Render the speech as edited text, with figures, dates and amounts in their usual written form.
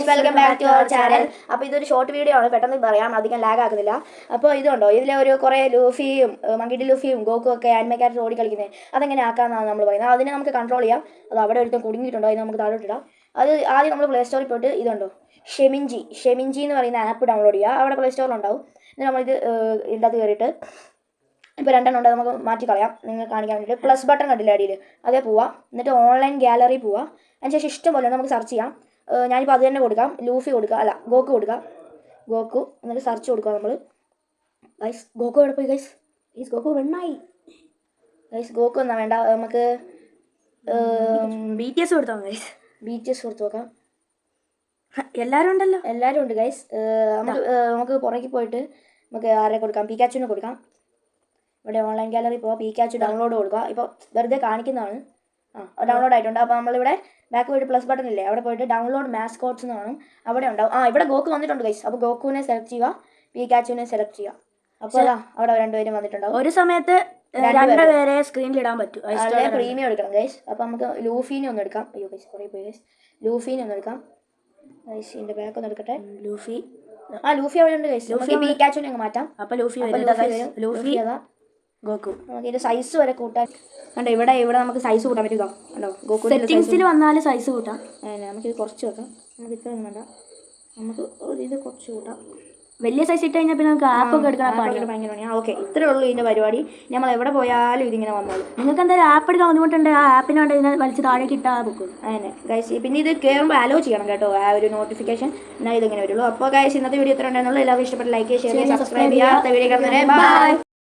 Welcome back to our channel. അപ്പോൾ ഇതൊരു short video ആണ്, പെട്ടെന്ന് പറയാം, അധികം ലാഗ് ആക്കുന്നില്ല. അപ്പോൾ ഇതുണ്ടോ, ഇതിലെ ഒരു കുറേ ലൂഫിയും മങ്കിടി ലൂഫിയും ഗോക്കും ഒക്കെ ആനിമേ ക്യാരക്ടർ ഓടി കളിക്കുന്നത് അതെങ്ങനെ ആക്കാമെന്നാണ് നമ്മൾ പറയുന്നത്. അതിനെ നമുക്ക് കൺട്രോൾ ചെയ്യാം. അത് അവിടെ ഒരുത്തം കുടുങ്ങിയിട്ടുണ്ടോ, അതിന് നമുക്ക് താഴോട്ടിടാം. അത് ആദ്യം നമ്മൾ പ്ലേ സ്റ്റോറിൽ പോയിട്ട് ഇതുണ്ടോ ഷെമിഞ്ചി എന്ന് പറയുന്ന ആപ്പ് ഡൗൺലോഡ് ചെയ്യുക. അവിടെ പ്ലേ സ്റ്റോറിലുണ്ടാവും. എന്നിട്ട് നമ്മളിത് ഇതിനകത്ത് കയറിയിട്ട് ഇപ്പോൾ രണ്ടെണ്ണം ഉണ്ട്, നമുക്ക് മാറ്റി കളയാം നിങ്ങൾ കാണിക്കാൻ വേണ്ടിയിട്ട്. പ്ലസ് ബട്ടൺ കണ്ടില്ല അടിയിൽ, അതേ പോവാം. എന്നിട്ട് ഓൺലൈൻ ഗാലറി പോവാം. അതിനുശേഷം ഇഷ്ടം പോലെ നമുക്ക് സെർച്ച് ചെയ്യാം. ഞാനിപ്പോൾ അത് തന്നെ കൊടുക്കാം. ലൂഫി കൊടുക്കുക, അല്ല ഗോക്കു കൊടുക്കാം. ഗോക്കു എന്നിട്ട് സെർച്ച് കൊടുക്കുക നമ്മൾ. ഗൈസ് ഗോക്കു എവിടെ പോയി ഗൈസ്? Goku വെണ്ണായി guys. ഗോക്കു എന്നാ വേണ്ട, നമുക്ക് BTS കൊടുത്താൽ ഗൈസ്. BTS കൊടുത്ത് നോക്കാം. എല്ലാവരും ഉണ്ടല്ലോ, എല്ലാവരും ഉണ്ട് ഗൈസ്. നമുക്ക് പുറകെ പോയിട്ട് നമുക്ക് ആരെ കൊടുക്കാം? പിക്കാച്ചുവിനെ കൊടുക്കാം. ഇവിടെ ഓൺലൈൻ ഗാലറി പോവാം, പിക്കാച്ചു ഡൗൺലോഡ് കൊടുക്കുക. ഇപ്പോൾ വെറുതെ കാണിക്കുന്നതാണ്. ഡൗൺലോഡ് ആയിട്ടുണ്ട്. അപ്പോൾ നമ്മളിവിടെ ബാക്ക് പോയിട്ട് പ്ലസ് ബട്ടൺ ഇല്ലേ, അവിടെ പോയിട്ട് ഡൗൺലോഡ് മാസ്കോട്ട്സ് എന്ന് കാണും, അവിടെ ഉണ്ടാവും. ഇവിടെ ഗോക്കു വന്നിട്ടുണ്ട് ഗൈസ്. അപ്പോൾ ഗോക്കുവിനെ സെലക്ട് ചെയ്യുക, പിക്കാച്ചുവിനെ സെലക്ട് ചെയ്യുക. അപ്പോൾ അവിടെ രണ്ടുപേരും വന്നിട്ടുണ്ടാവും. ഒരു സമയത്ത് രണ്ടുപേരെ സ്ക്രീനിൽ ഇടാൻ പറ്റും. അതിൻ്റെ പ്രീമിയം എടുക്കണം ഗൈസ്. അപ്പോൾ നമുക്ക് ലൂഫീനെ ഒന്ന് എടുക്കാം. അയ്യോ ഗൈസ് കുറേ പോയി ഗൈസ്. ലൂഫീനെ ഒന്ന് എടുക്കാം ഗൈസ്. ഇതിൻ്റെ ബാക്ക് ഒന്ന് എടുക്കട്ടെ. ലൂഫി അവിടെ ഉണ്ട് ഗൈസ്. ലൂഫി പിക്കാച്ചുവിനെ അങ്ങ് മാറ്റാം. അപ്പോൾ ലൂഫി അതാ ഗോക്കു. നമുക്ക് ഇതിൻ്റെ സൈസ് വരെ കൂട്ടാൻ കണ്ടോ. ഇവിടെ നമുക്ക് സൈസ് കൂട്ടാൻ പറ്റുമോ? കണ്ടോ ഗോക്കു സെറ്റിംഗ്സിൽ വന്നാൽ സൈസ് കൂട്ടാം. നമുക്കിത് കുറച്ച് വെക്കാം. നമുക്ക് ഇത്രയൊന്നും വേണ്ട, നമുക്ക് ഇത് കുറച്ച് കൂട്ടാം. വലിയ സൈസ് ഇട്ട് കഴിഞ്ഞാൽ പിന്നെ നമുക്ക് ആപ്പൊക്കെ എടുക്കാൻ ഭയങ്കര പണിയാണ്. ഓക്കെ, ഇത്രേ ഉള്ളൂ ഇതിൻ്റെ പരിപാടി. നമ്മൾ എവിടെ പോയാലും ഇതിങ്ങനെ വന്നോളൂ. നിങ്ങൾക്ക് എന്തായാലും ആപ്പ് എടുക്കാൻ ബുദ്ധിമുട്ടുണ്ട്, ആ ആപ്പിനോട് ഇതിനെ വലിച്ച് താഴേക്ക് ഇട്ടാൽ ബുക്കും. അങ്ങനെ ഗൈസ്. പിന്നെ ഇത് കയറുമ്പോൾ അലോ ചെയ്യണം കേട്ടോ, ആ ഒരു നോട്ടിഫിക്കേഷൻ, എന്നാൽ ഇതിങ്ങനെ വരുള്ളൂ. അപ്പോൾ ഗൈസ് ഇന്നത്തെ വീഡിയോ ഇത്ര ഉണ്ടായിരുന്നുള്ളൂ. എല്ലാവർക്കും ഇഷ്ടപ്പെട്ട ലൈക്ക്, ഷെയർ, സബ്സ്ക്രൈബ് ചെയ്യുക. അടുത്ത വീഡിയോ കാണുന്നവരെ ബൈ.